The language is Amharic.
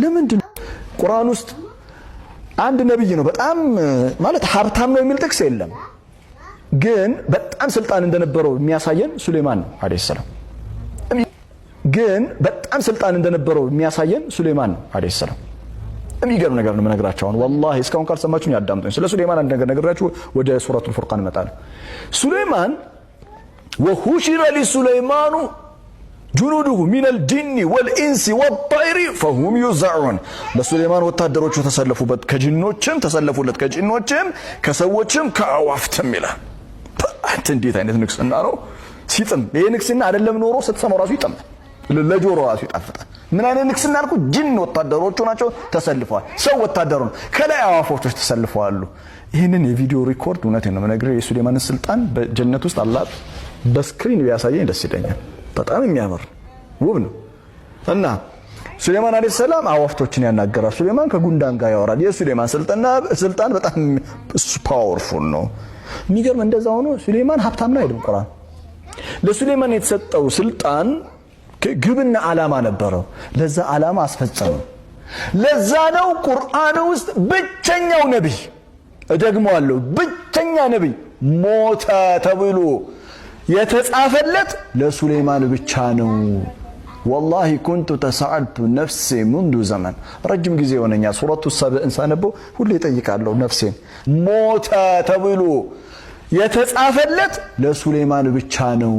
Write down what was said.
ለምንድን ቁርአን ውስጥ አንድ ነብይ ነው በጣም ማለት ሀብታም ነው የሚል ጥቅስ የለም ግን በጣም ስልጣን እንደነበረው የሚያሳየን ሱሌማን ነው አለይሂ ሰላም ግን በጣም ስልጣን እንደነበረው የሚያሳየን ሱሌማን ነው አለይሂ ሰላም የሚገርም ነገር ነው መነግራቸው አሁን والله እስካሁን ካልሰማችሁኝ ያዳምጡኝ ስለ ሱሌማን አንድ ነገር ነግራችሁ ወደ ሱረቱል ፉርቃን መጣለ ሱሌማን وحشر لسليمان جنوده من الجن والإنس والطير فهم يوزعون ለሱሌማን ወታደሮቹ ተሰለፉበት ከጅኖችም ተሰለፉለት ከጅኖችም ከሰዎችም ከአዋፍትም ይላል አንተ እንዴት አይነት ንግስና ነው ሲጥም ይሄ ንግስና አይደለም ኖሮ ስትሰማው ራሱ ይጥም ለጆሮ ራሱ ይጣፍጣል ምን አይነት ንግስና አልኩ ጅን ወታደሮቹ ናቸው ተሰልፈዋል ሰው ወታደሩ ከላይ አዋፎች ተሰልፈዋል ይሄንን የቪዲዮ ሪኮርድ እውነቴን ነው ነገር የሱሌማን ስልጣን በጀነት ውስጥ አላህ በስክሪን ቢያሳየኝ ደስ ይለኛል በጣም የሚያምር ውብ ነው እና ሱሌማን አለይሂ ሰላም አዋፍቶችን ያናገራል ሱሌማን ከጉንዳን ጋር ያወራል የሱሌማን ስልጣን በጣም ፓወርፉል ነው የሚገርም እንደዛ ሆኖ ሱሌማን ሀብታም ነው አይደል ቁርአን ለሱሌማን የተሰጠው ስልጣን ግብና ዓላማ ነበረው ለዛ ዓላማ አስፈጸመ ለዛ ነው ቁርአን ውስጥ ብቸኛው ነብይ እደግመዋለሁ ብቸኛ ነብይ ሞተ ተብሎ የተጻፈለት ለሱሌማን ብቻ ነው والله كنت تساءلت نفسي منذ زمن ረጅም ጊዜ ሆነኛ ሱረቱ ሰብእን ሳነበው ሁሌ ጠይቃለሁ ነፍሴን ሞተ ተብሎ የተጻፈለት ለሱሌማን ብቻ ነው